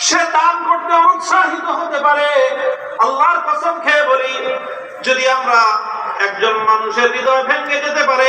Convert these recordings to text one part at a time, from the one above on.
সে দান করতে উৎসাহিত হতে পারে। আল্লাহর কসম খেয়ে বলি, যদি আমরা একজন মানুষের হৃদয় ভেঙে যেতে পারে,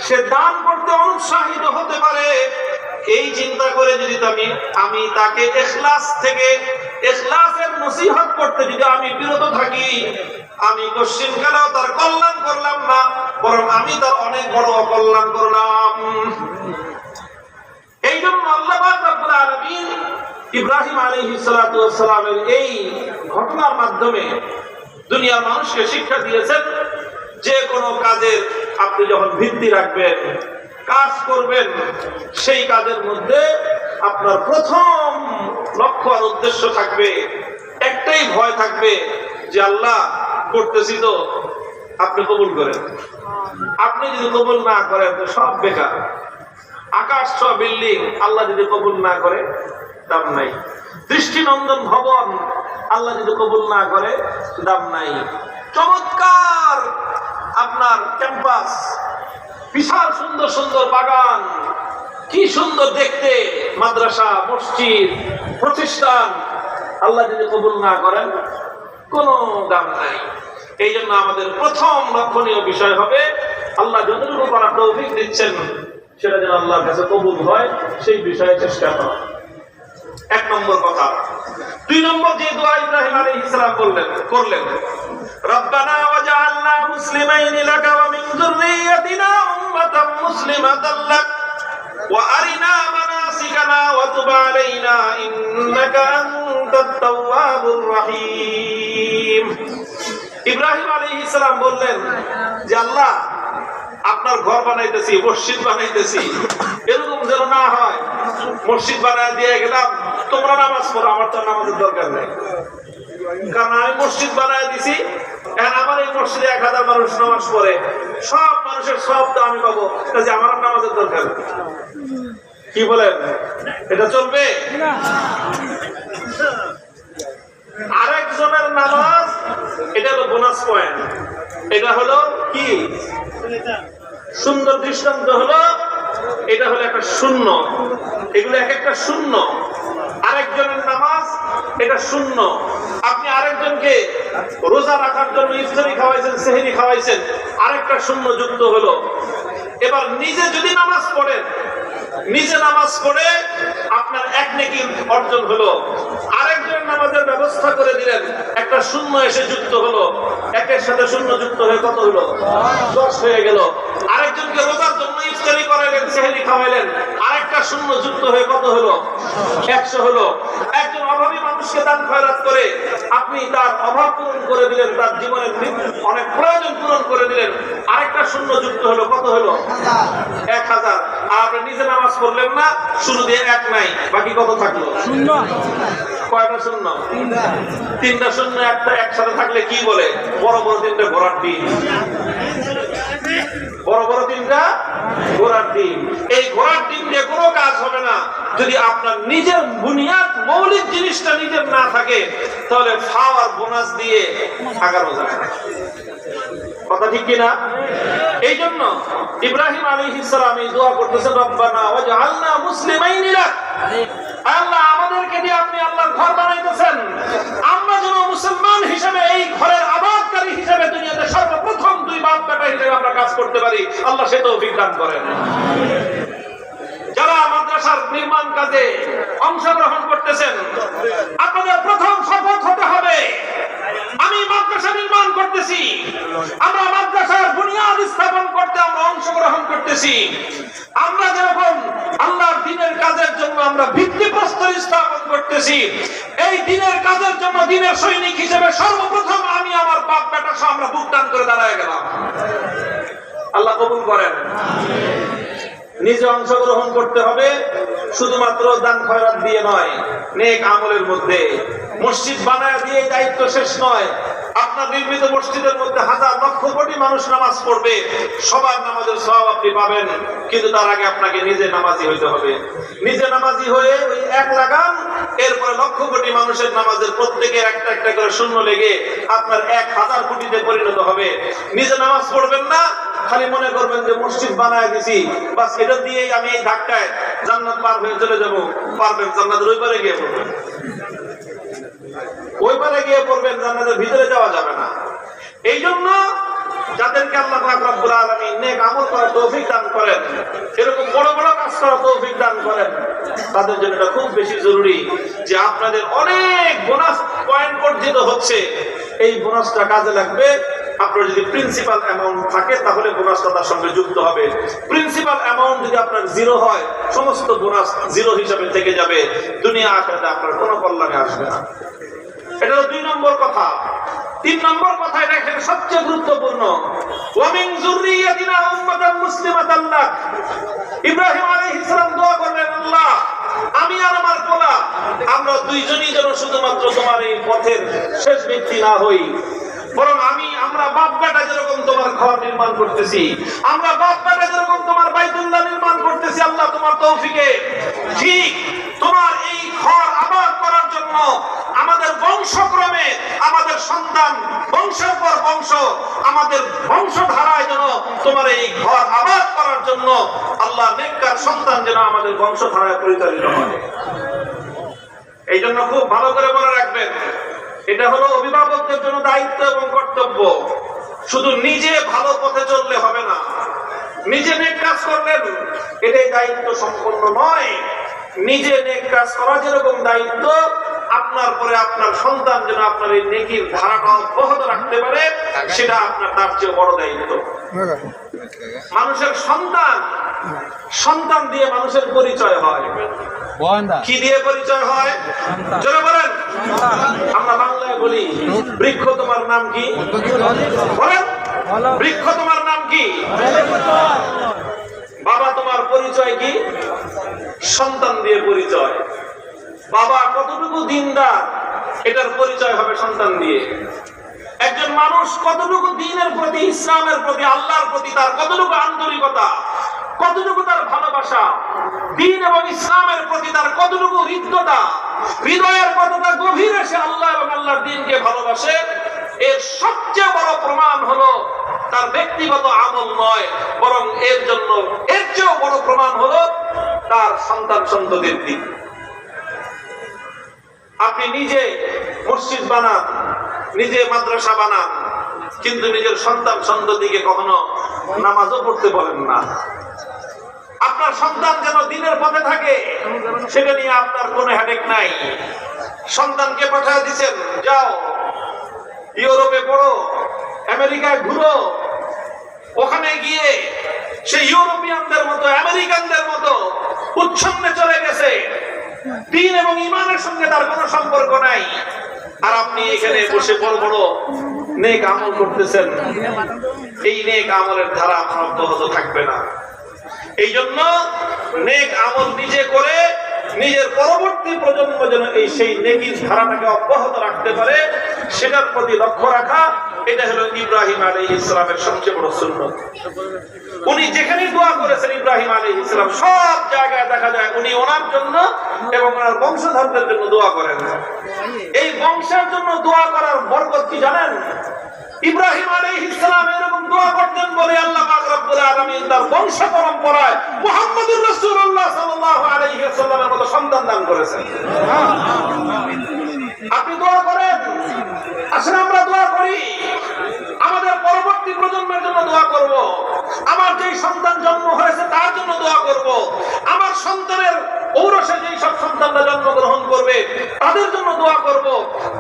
সে দান করতে উৎসাহিত হতে পারে, এই চিন্তা করে যদি আমি তাকে ইখলাসের নসিহত করতে যদি আমি বিরত থাকি, আমি কোশ্চিনকালেও তার কল্যাণ করলাম না, বরং আমি তার অনেক বড় অকল্যাণ করলাম। এই জন্য আল্লাহ পাক রব্বুল আলামিন ইব্রাহিম আলাইহিস সালাতু ওয়াস সালামের এই ঘটনার মাধ্যমে দুনিয়ার মানুষকে শিক্ষা দিয়েছেন, যে কোনো কাজের আপনি যখন ভিত্তি রাখবেন, কাজ করবেন, সেই কাজের মধ্যে আপনার প্রথম লক্ষ্য আর উদ্দেশ্য থাকবে, একটাই ভয় থাকবে যে আল্লাহ করতেছি তো আপনি কবুল করেন। আপনি যদি কবুল না করেন তো সব বেকার। আকাশ ছ বিল্ডিং আল্লাহ যদি কবুল না করে দাম নাই। দৃষ্টিনন্দন ভবন আল্লাহ যদি কবুল না করে দাম নাই। চমৎকার আপনার ক্যাম্পাস, বিশাল সুন্দর সুন্দর বাগান, কি সুন্দর দেখতে, মাদ্রাসা, মসজিদ, প্রতিষ্ঠান, আল্লাহ যদি কবুল না করেন কোনো দাম নাই। এই জন্য আমাদের প্রথম লক্ষণীয় বিষয় হবে আল্লাহ যতটুকু করার তৌফিক দিচ্ছেন সেটা যেন আল্লাহর কাছে কবুল হয়, সেই বিষয়ে চেষ্টা করা। এক নম্বর কথা। দুই নম্বর যে দোয়া ইব্রাহিম আলাইহিস সালাম করলেন, রব্বানা ওয়াজআলনা মুসলিমাইনি লাকা ওয়া মিন যুররিয়্যাতিনা উম্মাতান মুসলিমাতান লাক ওয়া আরিনা মানাসিকানা ওয়া তুব আলাইনা ইন্নাকা আনতাত তাওয়াবুর রহিম। ইব্রাহিম আলাইহিস সালাম বললেন যে আল্লাহ, আপনার ঘর বানাইতেছি, মসজিদ বানাইতেছি, এরকম যেন না হয় মসজিদ বানায় দিয়ে গেলাম, তোমরা নামাজ পড়ো, আমার তো নামাজের দরকার নেই, কারণ আমি মসজিদ বানায় দিছি, এখন আমার এই মসজিদে 1000 মানুষ নামাজ পড়ে, সব মানুষের সব তো আমি পাবো, কাজে আমার নামাজের দরকার। কি বলেন, এটা চলবে? আরেকজনের নামাজ, এটা হলো বোনাস পয়েন্ট, এটা হলো কি সুন্দর দৃষ্টান্ত, হলো এটা হলো একটা শূন্য, এগুলো এক একটা শূন্য। আরেকজনের নামাজ এটা শূন্য। আপনি আরেকজনকে রোজা রাখার জন্য ইফতারি খাওয়াইছেন, সেহরি খাওয়াইছেন, আরেকটা শূন্য যুক্ত হলো। এবার নিজে যদি নামাজ পড়েন, নিজে নামাজ পড়ে আপনার এক নেকি অর্জন হলো, আরেকজন নামাজের ব্যবস্থা করে দিলেন, একটা শূন্য এসে যুক্ত হলো, একের সাথে শূন্য যুক্ত হয়ে কত হলো? 10 হয়ে গেল। আরেকজনকে রোজার জন্য ইফতারি করাইলেন, সেহরি খাওয়াইলেন, আরেকটা শূন্য যুক্ত হয়ে কত হলো? 100 হলো। একজন অভাবী মানুষকে দান খয়রাত করে আপনি তার অভাব পূরণ করে দিলেন, তার জীবনের অনেক প্রয়োজন পূরণ করে দিলেন, আরেকটা শূন্য যুক্ত হলো, কত হলো? 1000। আর আপনি নিজে নামাজ পড়লেন না, শুরু দিয়ে 1 নাই, বাকি কত থাকলো? শূন্য। কয়টা শূন্য? 3টা শূন্য একটা একসাথে থাকলে কি বলে? বড় বড় 3টা ঘোড়ার ডিম। বড় বড় 3টা ঘোড়ার ডিম। এই ঘোড়ার ডিম দিয়ে কোনো কাজ হবে না যদি আপনার নিজের বুনিয়াদ, মৌলিক জিনিসটা নিজের না থাকে, তাহলে ফাও আর বোনাস দিয়ে 11,000। কথা ঠিক কিনা? এই জন্য ইব্রাহিম আলাইহিস সালাম এই দোয়া করতেছেন, রব্বানা ওয়াজআলনা মুসলিমাইনি লাক। আল্লাহ, আমাদেরকে দিয়ে আপনি আল্লাহর ঘর বানাইতেছেন, আমরা যেন মুসলমান হিসেবে এই ঘরের আবাদকারী হিসেবে দুনিয়াতে সর্বপ্রথম 2 বাপ বেটা হিসেবে আমরা কাজ করতে পারি। আল্লাহ সে তৌফিক দান করেন। যারা মাদ্রাসার নির্মাণ কাজে অংশগ্রহণ করতেছেন, আপনাদের প্রথম শপথ হতে হবে, আমি মাদ্রাসা নির্মাণ করতেছি, আমরা মাদ্রাসার বুনিয়াদ স্থাপন করতে আমরা অংশগ্রহণ করতেছি। আমরা যেরকম আল্লাহর দ্বীনের কাজের জন্য আমরা ভিত্তিপ্রস্তর স্থাপন করতেছি, এই দ্বীনের কাজের জন্য দ্বীনের সৈনিক হিসেবে সর্বপ্রথম আমি আমার বাপ বেটা সহ আমরা বুক টান করে দাঁড়ায় গেলাম। আল্লাহ কবুল করেন। নিজে অংশগ্রহণ করতে হবে, শুধুমাত্র দান খয়রাত দিয়ে নয়, নেক আমলের মধ্যে। মসজিদ বানায় দিয়ে দায়িত্ব শেষ নয়। আপনার নির্মিত মসজিদের মধ্যে 1000 লক্ষ কোটি মানুষ নামাজ পড়বে, সবার নামাজের সওয়াব আপনি পাবেন, কিন্তু তার আগে আপনাকে নিজে নামাজি হইতে হবে। নিজে নামাজি হয়ে ওই 1 লাগান, এরপরে লক্ষ কোটি মানুষের নামাজের প্রত্যেকের একটা একটা করে শূন্য লেগে আপনার 1000 কোটিতে পরিণত হবে। নিজে নামাজ পড়বেন না, খালি মনে করবেন যে মসজিদ বানায় দিছি, বাস এটা দিয়েই আমি এই ধাক্কায় জান্নাত পার হয়ে চলে যাব। পারবেন? জান্নাতের ওই পারে গিয়ে পড়বেন। ওই পারে গিয়ে পড়বেন, জান্নাতের ভিতরে যাওয়া যাবে না। এই জন্য যাদেরকে আল্লাহ পাক রব্বুল আলামিন নেক আমল করার তৌফিক দান করেন, এরকম বড় বড় কাজ করার তৌফিক দান করেন, তাদের জন্য এটা খুব বেশি জরুরি যে আপনাদের অনেক বোনাস পয়েন্ট অর্জিত হচ্ছে, এই বোনাসটা কাজে লাগবে। আপনার যদি প্রিন্সিপাল অ্যামাউন্ট থাকে তাহলে বোনাসটা তার সঙ্গে যুক্ত হবে। প্রিন্সিপাল অ্যামাউন্ট যদি আপনার জিরো হয়, সমস্ত বোনাস জিরো হিসাবে থেকে যাবে, দুনিয়া আখিরাতে আপনার কোনো কল্যাণে আসবে না। এটা 2 নম্বর কথা। 3 নম্বর কথা, এটা এখানে সবচেয়ে গুরুত্বপূর্ণ। ওয়া মিন যুররিয়াতিনা উম্মাতান মুসলিমাতান লাক। ইব্রাহিম আলাইহিস সালাম দোয়া করলেন, আল্লাহ আমি আর আমার পোলা আমরা দুইজনই যেন শুধুমাত্র তোমার এই পথের শেষ ব্যক্তি না হই, বরং আমরা বাপ বেটা যেরকম তোমার ঘর নির্মাণ করতেছি, আমরা বাপ বেটা যেরকম তোমার বাইতুল্লাহ নির্মাণ করতেছি, আল্লাহ তোমার তৌফিকে ঠিক তোমার এই ঘর আবাদ করার জন্য আমাদের বংশক্রমে আমাদের সন্তান বংশের পর বংশ আমাদের বংশধারায় যেন তোমার এই ঘর আবাদ করার জন্য আল্লাহ নেককার সন্তান যেন আমাদের বংশধারায় পরিচালিত হয়। এই জন্য খুব ভালো করে মনে রাখবেন, এটা হলো অভিভাবকদের জন্য দায়িত্ব এবং কর্তব্য। শুধু নিজে ভালো পথে চললে হবে না, নিজে নেক কাজ করলেন এটাই দায়িত্ব সম্পন্ন নয়। নিজে নেক কাজ করা যেরকম দায়িত্ব, আপনার পরে আপনার সন্তান যেন আপনার এই নেকির ধারাটা অব্যাহত রাখতে পারে, সেটা আপনার তার চেয়ে বড় দায়িত্ব। মানুষের সন্তান দিয়ে মানুষের পরিচয় হয়। কি দিয়ে পরিচয় হয়? জোরে বলেন। আমরা বাংলায় বলি, বৃক্ষ তোমার নাম কি? বলেন, বৃক্ষ তোমার নাম কি? বাবা তোমার পরিচয় কি? সন্তান দিয়ে পরিচয়। বাবা কতটুকু দিনদার, এটার পরিচয় হবে সন্তান দিয়ে। একজন মানুষ কতটুকু দ্বীনের প্রতি, ইসলামের প্রতি, আল্লাহর প্রতি তার কতটুকু আন্তরিকতা, কতটুকু তার ভালোবাসা, দ্বীন এবং ইসলামের প্রতি তার কতটুকু হৃদ্যতা, হৃদয়ের কতটা গভীরে সে আল্লাহ এবং আল্লাহর দ্বীনকে ভালোবাসে, এর সবচেয়ে বড় প্রমাণ হলো তার ব্যক্তিগত আমল নয়, বরং এর চেয়েও বড় প্রমাণ হলো তার সন্তান সন্ততির দিক। আপনি নিজে মসজিদ বানান, নিজে মাদ্রাসা বানান, কিন্তু নিজের সন্তান সন্ততিকে কখনো নামাজও পড়তে বলেন না। আপনার সন্তান যেন দ্বীনের পথে থাকে, সেটা নিয়ে আপনার কোনো হেডেক নাই। সন্তানকে পাঠিয়ে দিচ্ছেন, যাও ইউরোপে পড়ো, আমেরিকায় ঘুরো, ওখানে গিয়ে সে ইউরোপিয়ানদের মতো আমেরিকানদের মতো উচ্ছন্নে চলে গেছে, দ্বীন এবং ঈমানের সঙ্গে তার কোনো সম্পর্ক নাই। আর আপনি এখানে বসে বড় বড় নেক আমল করতেছেন, এই নেক আমলের ধারা আপনার অব্যাহত থাকবে না। এই জন্য নেক আমল নিজে করে নিজের পরবর্তী প্রজন্ম যেন সেই নেকির ধারাটাকে অব্যাহত রাখতে পারে, সেটার প্রতি লক্ষ্য রাখা, এটা হলো ইব্রাহিম আলাইহিস সালামের সবচেয়ে বড় সুন্নাত। উনি যেখানে দোয়া করেছেন ইব্রাহিম আলাইহিস সালাম, সব জায়গায় দেখা যায় উনি ওনার জন্য এবং ওনার বংশধরদের জন্য দোয়া করেন। এই বংশের জন্য দোয়া করার বরকত কি জানেন? ইব্রাহিম আলাইহিস সালাম এরকম দোয়া করতেন বলে আল্লাহ পাক রব্বুল আলামিন তার বংশ পরম্পরায় মুহাম্মদুর রাসূলুল্লাহ সাল্লাল্লাহু আলাইহি ওয়াসাল্লামের মতো সন্তান দান করেছেন। আপনি দোয়া করেন, আসেন আমরা দোয়া করি, আমাদের পরবর্তী প্রজন্মের জন্য দোয়া করব, আমার যেই সন্তান জন্ম হয়েছে তার জন্য দোয়া করব, আমার সন্তানের ঔরসে যেই সব সন্তানরা জন্মগ্রহণ করবে তাদের জন্য দোয়া করব,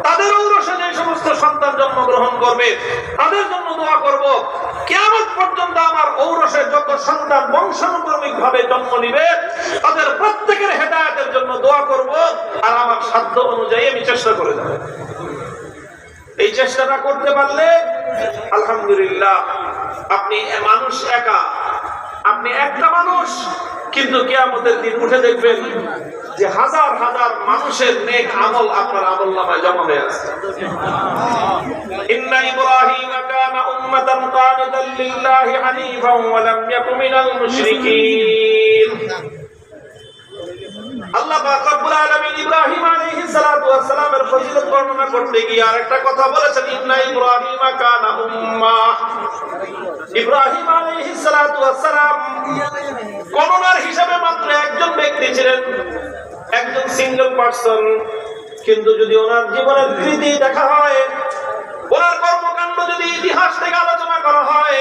তাদের ঔরসে যেই সমস্ত সন্তান জন্মগ্রহণ করবে তাদের জন্য দোয়া করব। কিয়ামত পর্যন্ত আমার ঔরসে যত সন্তান বংশানুক্রমিক ভাবে জন্ম নিবে তাদের প্রত্যেকের হেদায়েতের জন্য দোয়া করব, আর আমার সাধ্য অনুযায়ী আমি চেষ্টা করে যাব। এই চেষ্টাটা করতে পারলে আলহামদুলিল্লাহ, আপনি মানুষ একা, আপনি একটা মানুষ, কিন্তু কিয়ামতের দিন উঠে দেখবেন যে হাজার হাজার মানুষের নেক আমল আপনার আমলনামায় জমা হয়ে আছে। ইন্না ইব্রাহিম কানা উম্মাতান কানিতান লিল্লাহি হানিফান ওয়া লাম ইয়াকুন মিনাল মুশরিকিন। আল্লাহ পাক রব্বুল আলামিন ইব্রাহিম আলাইহিস সালাতু ওয়াস সালামের ফজিলত বর্ণনা করতে গিয়ে আরেকটা কথা বলেছেন, ইন্না ইব্রাহিম কানা উম্মাহ। ইব্রাহিম আলাইহিস সালাতু ওয়াস সালাম গণনার হিসাবে মাত্র একজন ব্যক্তি ছিলেন, একজন সিঙ্গেল পারসন, কিন্তু যদি ওনার জীবনের কৃতি দেখা হয়, ওনার কর্মকাণ্ড যদি ইতিহাস থেকে আলোচনা করা হয়,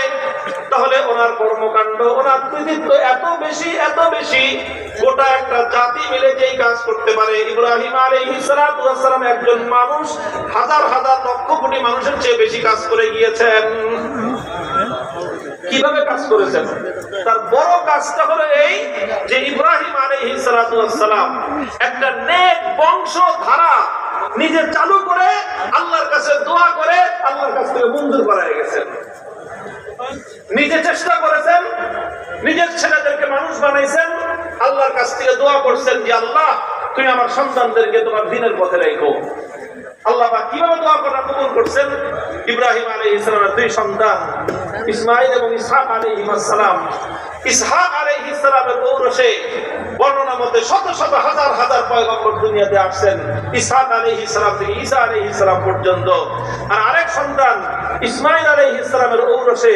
তাহলে ওনার কর্মকাণ্ড, ওনার কৃতিত্ব এত বেশি, গোটা একটা জাতি মিলে যেই কাজ করতে পারে। ইব্রাহিম আলাইহিস সালাতু ওয়াস সালাম একজন মানুষ হাজার লক্ষ কোটি মানুষের চেয়ে বেশি কাজ করে গিয়েছেন। কিভাবে কাজ করেছেন? তার বড় কাজটা হলো এই যে ইব্রাহিম আলাইহিস সালাতু ওয়াস সালাম একটা নেক বংশধারা নিজে চালু করে আল্লাহর কাছে দোয়া করে আল্লাহর কাছ থেকে মঞ্জুর করায় গেছেন। নিজে চেষ্টা করেছেন, নিজের ছেলেদেরকে মানুষ বানাইছেন, আল্লাহর কাছ থেকে দোয়া করছেন যে আল্লাহ তুমি আমার সন্তানদেরকে তোমার দ্বীনের পথে রেখো। আল্লাহ পাক কিভাবে দোয়া করা কবুল করছেন? ইব্রাহিম আলাইহিস সালামের দুই সন্তান ইসমাঈল এবং ইসহাক আলাইহিস সালাম। ইসহাক আলাইহিস সালামের ঔরসে বর্ণনা মতে শত হাজার পয়গম্বর দুনিয়াতে আসছেন, ইসহাক আলাইহিস সালাম থেকে ঈসা আলাইহিস সালাম পর্যন্ত। আর আরেক সন্তান ইসমাঈল আলাইহিস সালামের ঔরসে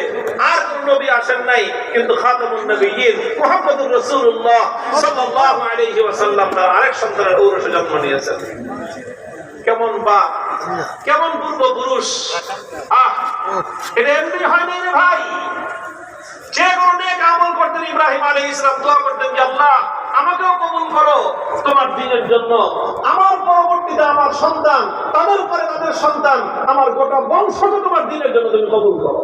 আর কোন নবী আসেন নাই, কিন্তু খাতামুন নবিয়্যিন মুহাম্মদুর রাসূলুল্লাহ সাল্লাল্লাহু আলাইহি ওয়াসাল্লাম তার আরেক সন্তানের ঔরসে জন্ম নিয়েছেন। কেমন পূর্বপুরুষ! এটা এমনি হয় নাই রে ভাই। যে কোনো নেক আমল করতেন ইব্রাহিম আলাইহিস সালাম, দোয়া করতেন যে আল্লাহ আমাকেও কবুল করো তোমার দ্বীনের জন্য, আমার পরবর্তীতে আমার সন্তান, তাদের উপরে তাদের সন্তান, আমার গোটা বংশকে তোমার দ্বীনের জন্য তুমি কবুল করো।